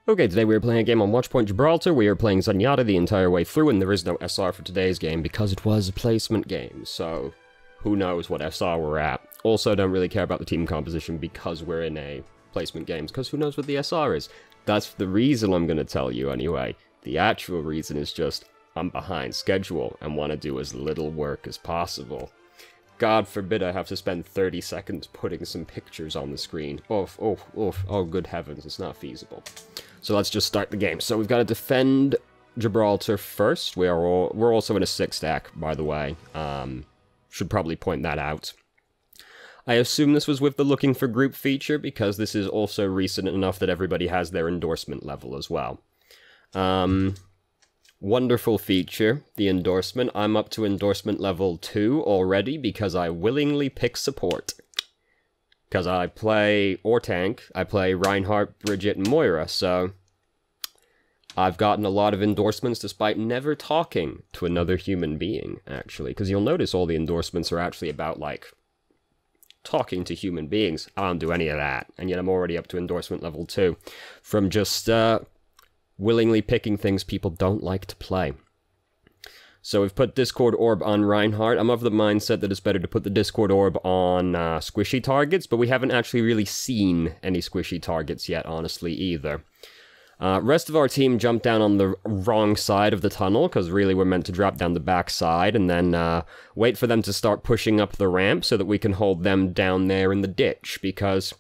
Okay, today we are playing a game on Watchpoint Gibraltar. We are playing Zenyatta the entire way through, and there is no SR for today's game because it was a placement game, so who knows what SR we're at. Also, don't really care about the team composition because we're in a placement game, because who knows what the SR is. That's the reason I'm going to tell you anyway. The actual reason is just I'm behind schedule and want to do as little work as possible. God forbid I have to spend 30 seconds putting some pictures on the screen. Oh, good heavens, it's not feasible. So let's just start the game. So we've got to defend Gibraltar first. We're also in a 6-stack, by the way. Should probably point that out. I assume this was with the looking for group feature, because this is also recent enough that everybody has their endorsement level as well. Wonderful feature, the endorsement. I'm up to endorsement level 2 already because I willingly pick support. Because I play or tank, I play Reinhardt, Bridget, and Moira, so I've gotten a lot of endorsements despite never talking to another human being, actually. Because you'll notice all the endorsements are actually about, like, talking to human beings. I don't do any of that, and yet I'm already up to endorsement level 2 from just, willingly picking things people don't like to play. So we've put Discord Orb on Reinhardt. I'm of the mindset that it's better to put the Discord Orb on squishy targets, but we haven't actually really seen any squishy targets yet, honestly, either. Rest of our team jumped down on the wrong side of the tunnel, because really we're meant to drop down the back side, and then wait for them to start pushing up the ramp so that we can hold them down there in the ditch, because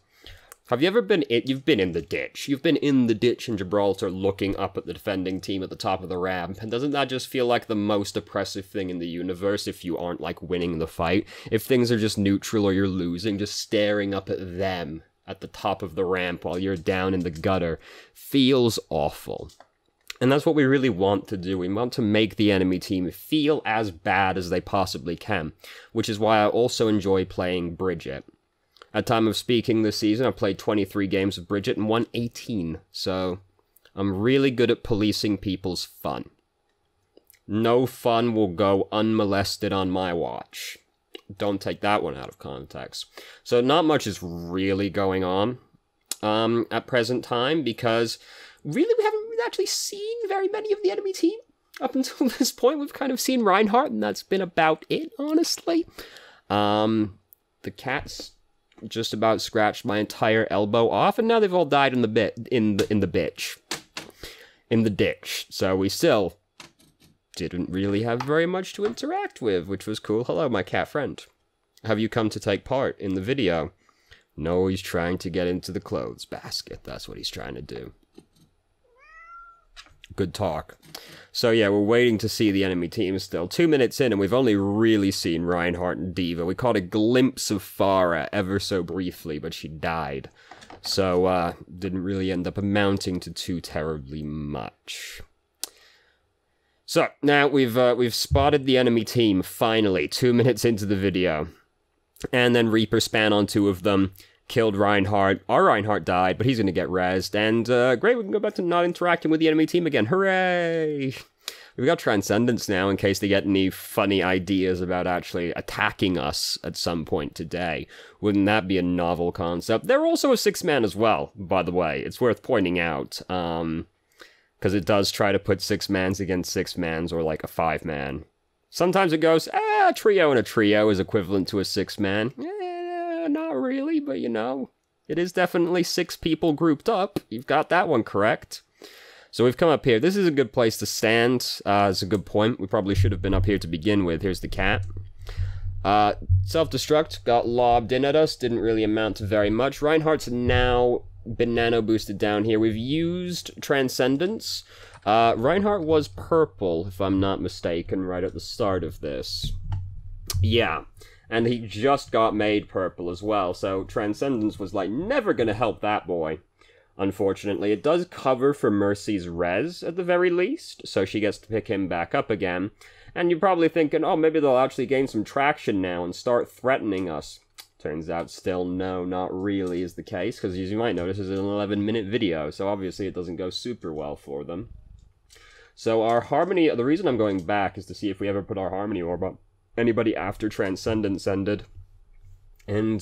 have you ever been you've been in the ditch. You've been in the ditch in Gibraltar looking up at the defending team at the top of the ramp, and doesn't that just feel like the most oppressive thing in the universe if you aren't, like, winning the fight? If things are just neutral or you're losing, just staring up at them at the top of the ramp while you're down in the gutter feels awful. And that's what we really want to do. We want to make the enemy team feel as bad as they possibly can, which is why I also enjoy playing Bridget. At time of speaking this season, I've played 23 games of Bridget and won 18, so I'm really good at policing people's fun. No fun will go unmolested on my watch. Don't take that one out of context. So not much is really going on at present time, because really we haven't actually seen very many of the enemy team. Up until this point, we've kind of seen Reinhardt, and that's been about it, honestly. The cats just about scratched my entire elbow off, and now they've all died in the ditch. So we still didn't really have very much to interact with, which was cool. Hello, my cat friend. Have you come to take part in the video? No, he's trying to get into the clothes basket. That's what he's trying to do. Good talk. So yeah, we're waiting to see the enemy team still. 2 minutes in, and we've only really seen Reinhardt and D.Va. We caught a glimpse of Farah ever so briefly, but she died. So, didn't really end up amounting to too terribly much. So, now we've spotted the enemy team, finally, 2 minutes into the video. And then Reaper span on 2 of them. Killed Reinhardt. Our Reinhardt died, but he's going to get rezzed. And, great, we can go back to not interacting with the enemy team again. Hooray! We've got Transcendence now, in case they get any funny ideas about actually attacking us at some point today. Wouldn't that be a novel concept? They're also a 6-man as well, by the way. It's worth pointing out. Because it does try to put 6-mans against 6-mans, or like a 5-man. Sometimes it goes, a trio and a trio is equivalent to a 6-man. Not really, but you know, it is definitely 6 people grouped up. You've got that one correct. So we've come up here. This is a good place to stand. It's a good point. We probably should have been up here to begin with. Here's the cat. Self-destruct got lobbed in at us. Didn't really amount to very much. Reinhardt's now been nano-boosted down here. We've used Transcendence. Reinhardt was purple, if I'm not mistaken, right at the start of this. Yeah. And he just got made purple as well, so Transcendence was, like, never gonna help that boy. Unfortunately, it does cover for Mercy's res, at the very least, so she gets to pick him back up again. And you're probably thinking, oh, maybe they'll actually gain some traction now and start threatening us. Turns out still no, not really is the case, because as you might notice, it's an 11-minute video, so obviously it doesn't go super well for them. So our Harmony, the reason I'm going back is to see if we ever put our Harmony Orb up anybody after Transcendence ended. And,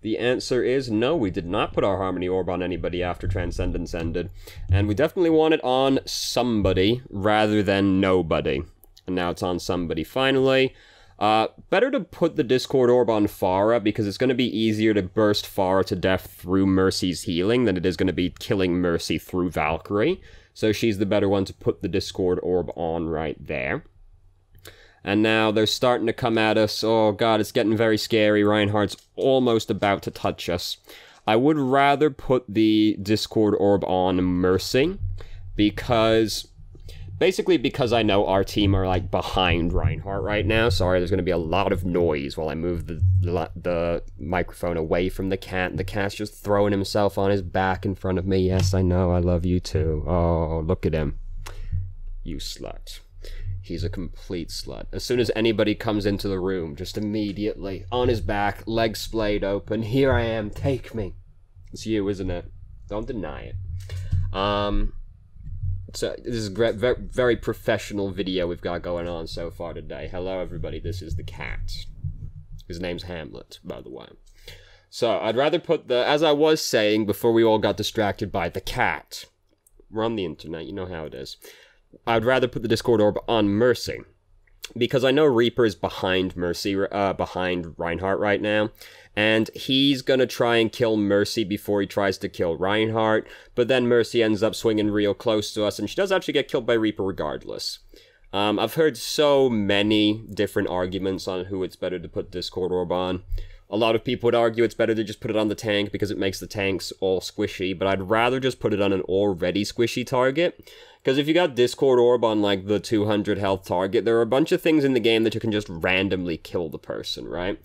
The answer is no, we did not put our Harmony Orb on anybody after Transcendence ended. And we definitely want it on somebody rather than nobody. And now it's on somebody finally. Better to put the Discord Orb on Pharah, because it's going to be easier to burst Pharah to death through Mercy's healing than it is going to be killing Mercy through Valkyrie. So she's the better one to put the Discord Orb on right there. And now they're starting to come at us. Oh god, it's getting very scary. Reinhardt's almost about to touch us. I would rather put the Discord Orb on Mercy, because... basically because I know our team are, like, behind Reinhardt right now. Sorry, there's going to be a lot of noise while I move the microphone away from the cat. The cat's just throwing himself on his back in front of me. Yes, I know, I love you too. Oh, look at him. You slut. He's a complete slut. As soon as anybody comes into the room, just immediately, on his back, legs splayed open, here I am, take me. It's you, isn't it? Don't deny it. So, this is a very professional video we've got going on so far today. Hello, everybody, this is the cat. His name's Hamlet, by the way. So, I'd rather put the, as I was saying before we all got distracted by the cat. We're on the internet, you know how it is. I'd rather put the Discord Orb on Mercy, because I know Reaper is behind Mercy, behind Reinhardt right now, and he's gonna try and kill Mercy before he tries to kill Reinhardt, but then Mercy ends up swinging real close to us, and she does actually get killed by Reaper regardless. I've heard so many different arguments on who it's better to put Discord Orb on. A lot of people would argue it's better to just put it on the tank because it makes the tanks all squishy, but I'd rather just put it on an already squishy target. Because if you got Discord Orb on, like, the 200 health target, there are a bunch of things in the game that you can just randomly kill the person, right?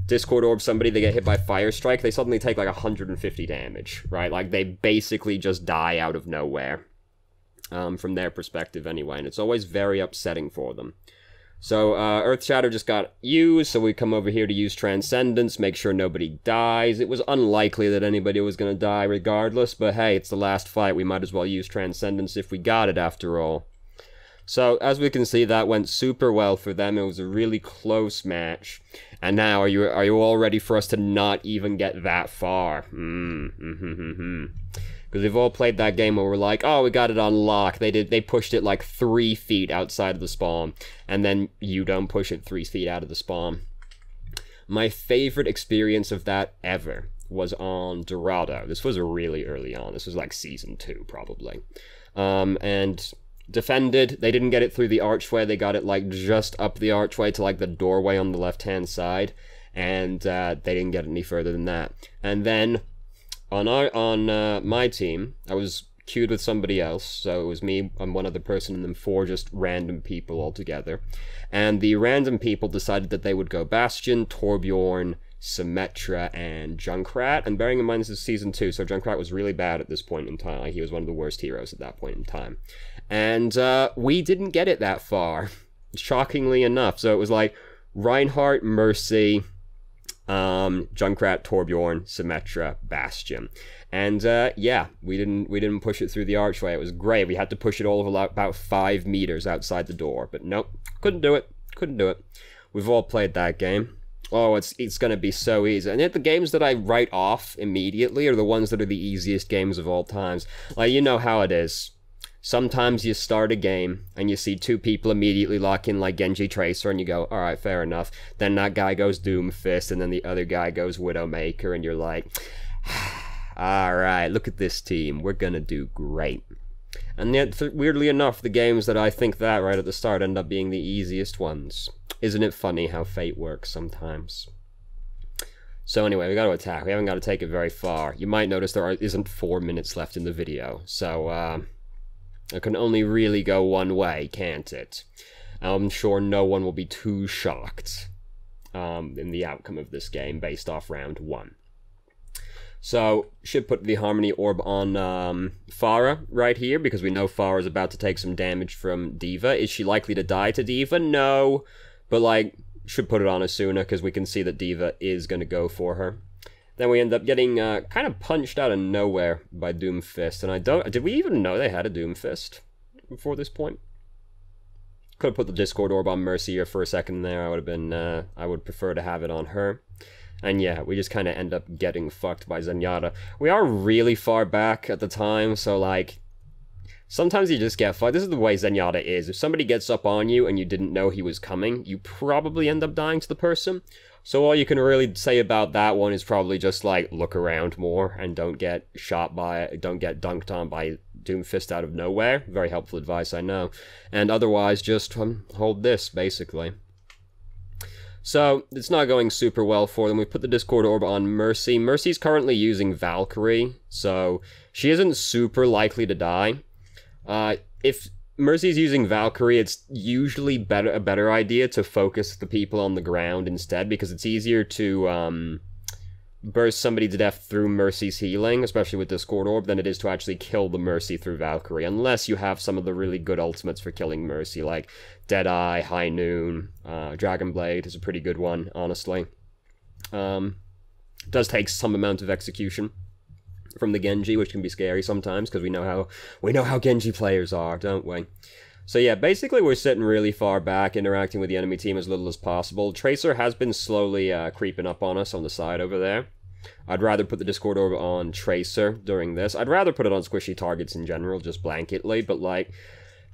Discord Orb somebody, they get hit by Fire Strike, they suddenly take, like, 150 damage, right? Like, they basically just die out of nowhere. From their perspective, anyway, and it's always very upsetting for them. So, Earth Shatter just got used, so we come over here to use Transcendence, make sure nobody dies. It was unlikely that anybody was going to die regardless, but hey, it's the last fight, we might as well use Transcendence if we got it after all. So, as we can see, that went super well for them. It was a really close match. And now, are you all ready for us to not even get that far? Because we've all played that game where we're like, oh, we got it on lock. They pushed it like 3 feet outside of the spawn, and then you don't push it 3 feet out of the spawn. My favorite experience of that ever was on Dorado. This was really early on. This was like Season 2, probably. And defended, they didn't get it through the archway. They got it like just up the archway to like the doorway on the left-hand side, and they didn't get any further than that. And then on my team, I was queued with somebody else, so it was me and one other person and then 4 just random people altogether. And the random people decided that they would go Bastion, Torbjorn, Symmetra, and Junkrat. And bearing in mind this is Season 2, so Junkrat was really bad at this point in time. Like, he was one of the worst heroes at that point in time. And we didn't get it that far, shockingly enough. So it was like Reinhardt, Mercy, Junkrat, Torbjorn, Symmetra, Bastion. And yeah, we didn't push it through the archway. It was great. We had to push it all of about 5 meters outside the door, but nope, couldn't do it. We've all played that game. Oh, it's gonna be so easy. And yet the games that I write off immediately are the ones that are the easiest games of all times. Like, you know how it is. Sometimes you start a game, and you see 2 people immediately lock in like Genji Tracer, and you go, alright, fair enough. Then that guy goes Doomfist, and then the other guy goes Widowmaker, and you're like, alright, look at this team, we're gonna do great. And yet, weirdly enough, the games that I think that right at the start end up being the easiest ones. Isn't it funny how fate works sometimes? So anyway, we gotta attack. We haven't got to take it very far. You might notice there isn't 4 minutes left in the video, so, it can only really go one way, can't it? I'm sure no one will be too shocked in the outcome of this game based off round 1. So, should put the Harmony Orb on Pharah right here, because we know Pharah is about to take some damage from D.Va. Is she likely to die to D.Va? No. But, like, should put it on her sooner, because we can see that D.Va is going to go for her. Then we end up getting kind of punched out of nowhere by Doomfist, and did we even know they had a Doomfist before this point? Could have put the Discord Orb on Mercy here for a second there. I would prefer to have it on her. And yeah, we just kind of end up getting fucked by Zenyatta. We are really far back at the time, so like, sometimes you just get fucked. This is the way Zenyatta is. If somebody gets up on you and you didn't know he was coming, you probably end up dying to the person. So all you can really say about that one is probably just like, look around more and don't get shot by, don't get dunked on by Doomfist out of nowhere. Very helpful advice, I know. And otherwise, just hold this, basically. So, it's not going super well for them. We put the Discord Orb on Mercy. Mercy's currently using Valkyrie, so she isn't super likely to die. If Mercy's using Valkyrie, it's usually a better idea to focus the people on the ground instead, because it's easier to burst somebody to death through Mercy's healing, especially with Discord Orb, than it is to actually kill the Mercy through Valkyrie, unless you have some of the really good ultimates for killing Mercy, like Deadeye, High Noon, Dragon Blade is a pretty good one, honestly. It does take some amount of execution from the Genji, which can be scary sometimes, because we know how Genji players are, don't we? So yeah, basically we're sitting really far back, interacting with the enemy team as little as possible. Tracer has been slowly creeping up on us on the side over there. I'd rather put the Discord Orb on Tracer during this. I'd rather put it on squishy targets in general, just blanketly, but like,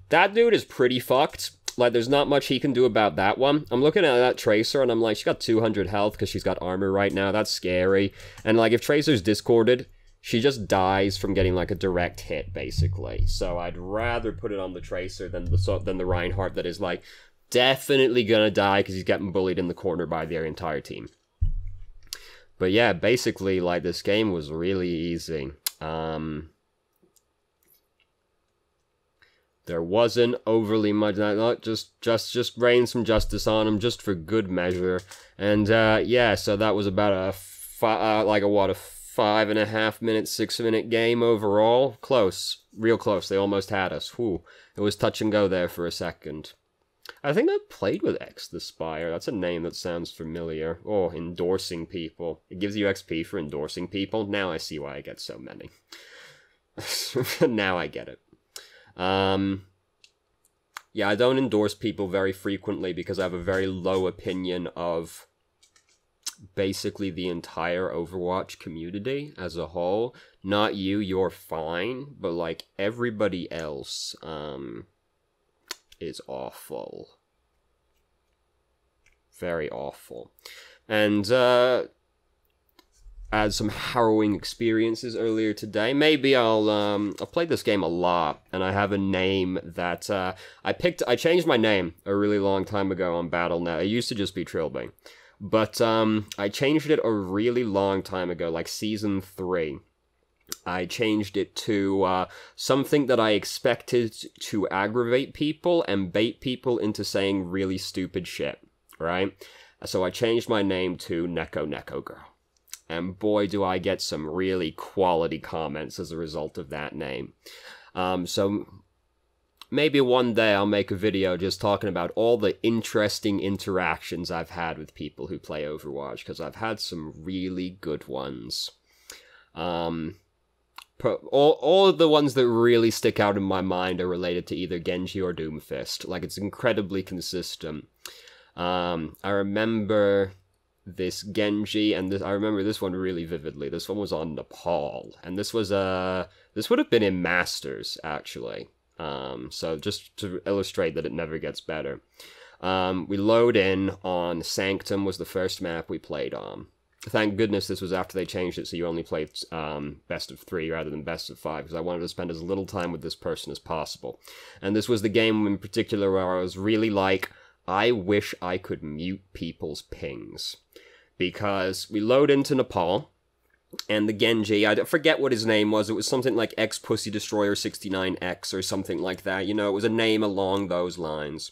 that dude is pretty fucked. Like, there's not much he can do about that one. I'm looking at that Tracer, and I'm like, she's got 200 health because she's got armor right now. That's scary. And like, if Tracer's discorded, she just dies from getting like a direct hit, basically. So I'd rather put it on the Tracer than the Reinhardt that is like definitely gonna die because he's getting bullied in the corner by their entire team. But yeah, basically like this game was really easy. There wasn't overly much, just rain some justice on him, just for good measure. And yeah, so that was about a 5.5 minute, 6 minute game overall. Close, real close. They almost had us. Whew. It was touch and go there for a second. I think I played with X the Spire. That's a name that sounds familiar. Oh, endorsing people. It gives you XP for endorsing people. Now I see why I get so many. Now I get it. Yeah, I don't endorse people very frequently because I have a very low opinion of basically the entire Overwatch community as a whole. Not you, you're fine, but like everybody else is awful. Very awful. And I had some harrowing experiences earlier today. Maybe I've played this game a lot, and I have a name that I changed my name a really long time ago on Battle.net. It used to just be Trilby. But I changed it a really long time ago, like Season 3. I changed it to something that I expected to aggravate people and bait people into saying really stupid shit, right? So I changed my name to Neko Girl. And boy, do I get some really quality comments as a result of that name. So maybe one day I'll make a video just talking about all the interesting interactions I've had with people who play Overwatch, because I've had some really good ones. All of the ones that really stick out in my mind are related to either Genji or Doomfist. Like, it's incredibly consistent. I remember this Genji, and I remember this one really vividly. This one was on Nepal, and this would have been in Masters, actually. So just to illustrate that it never gets better. We load in on Sanctum, was the first map we played on. Thank goodness this was after they changed it, so you only played best of 3 rather than best of 5, because I wanted to spend as little time with this person as possible. And this was the game in particular where I was really like, I wish I could mute people's pings. Because we load into Nepal, and the Genji, I forget what his name was, it was something like X Pussy Destroyer 69X or something like that, you know, it was a name along those lines.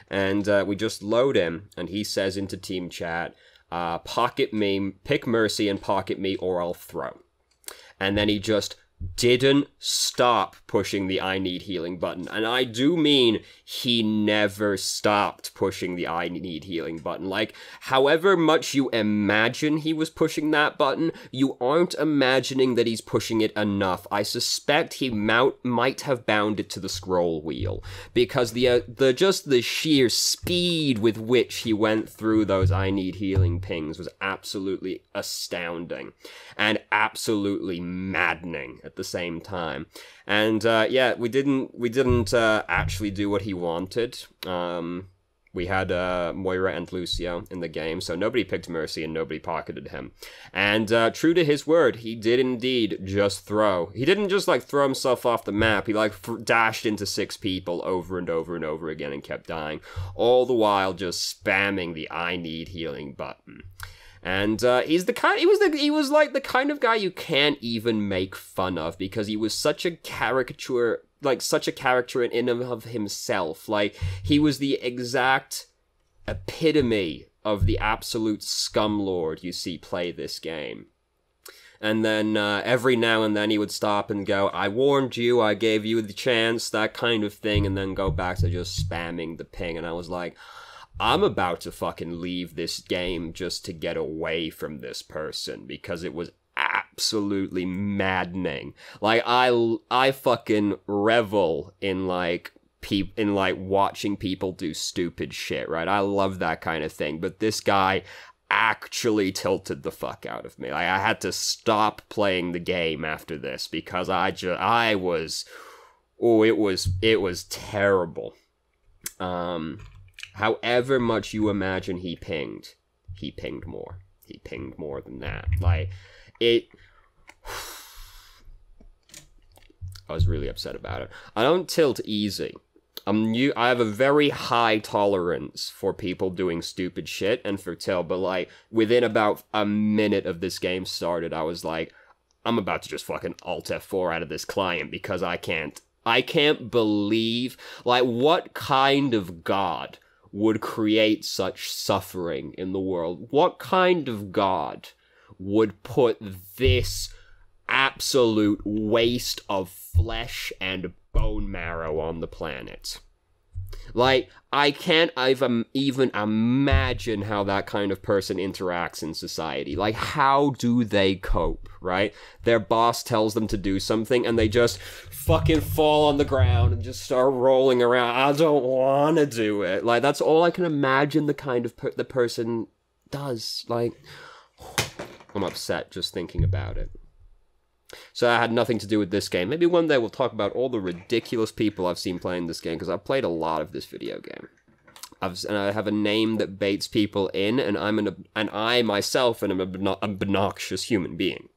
And we just load him, and he says into team chat, pocket me, pick Mercy and pocket me or I'll throw. And then he just didn't stop pushing the I need healing button. And I do mean he never stopped pushing the I need healing button. Like, however much you imagine he was pushing that button, you aren't imagining that he's pushing it enough. I suspect he might have bound it to the scroll wheel, because the sheer speed with which he went through those I need healing pings was absolutely astounding and absolutely maddening at the same time. And yeah, we didn't actually do what he wanted. We had Moira and Lucio in the game, so nobody picked Mercy and nobody pocketed him. And true to his word, he did indeed just throw. He didn't just, like, throw himself off the map. He, like, dashed into 6 people over and over and over again and kept dying, all the while just spamming the I need healing button. And he was like the kind of guy you can't even make fun of, because he was such a caricature, like such a character in and of himself. Like, he was the exact epitome of the absolute scumlord you see play this game. And then every now and then he would stop and go, I warned you, I gave you the chance, that kind of thing, and then go back to just spamming the ping. And I was like, I'm about to fucking leave this game just to get away from this person, because it was absolutely maddening. Like, I fucking revel in, like, watching people do stupid shit, right? I love that kind of thing, but this guy actually tilted the fuck out of me. Like, I had to stop playing the game after this, because it was terrible. However much you imagine he pinged more. He pinged more than that. Like, I was really upset about it. I don't tilt easy. I have a very high tolerance for people doing stupid shit and for tilt, but, like, within about a minute of this game started, I was like, I'm about to just fucking Alt F4 out of this client, because I can't believe, like, what kind of god would create such suffering in the world? What kind of god would put this absolute waste of flesh and bone marrow on the planet? Like, I can't even imagine how that kind of person interacts in society. Like, how do they cope, right? Their boss tells them to do something, and they just fucking fall on the ground and just start rolling around. I don't want to do it. Like, that's all I can imagine the kind of the person does. Like, I'm upset just thinking about it. So that had nothing to do with this game. Maybe one day we'll talk about all the ridiculous people I've seen playing this game, because I've played a lot of this video game. And I have a name that baits people in, and I myself am an obnoxious human being.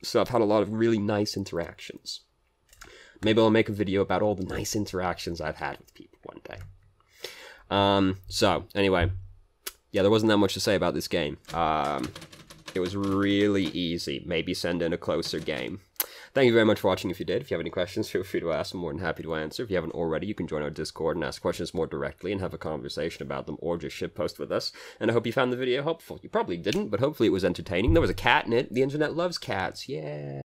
So I've had a lot of really nice interactions. Maybe I'll make a video about all the nice interactions I've had with people one day. So, anyway. Yeah, there wasn't that much to say about this game. It was really easy. Maybe send in a closer game. Thank you very much for watching if you did. If you have any questions, feel free to ask. I'm more than happy to answer. If you haven't already, you can join our Discord and ask questions more directly and have a conversation about them, or just shitpost with us. And I hope you found the video helpful. You probably didn't, but hopefully it was entertaining. There was a cat in it. The internet loves cats. Yeah.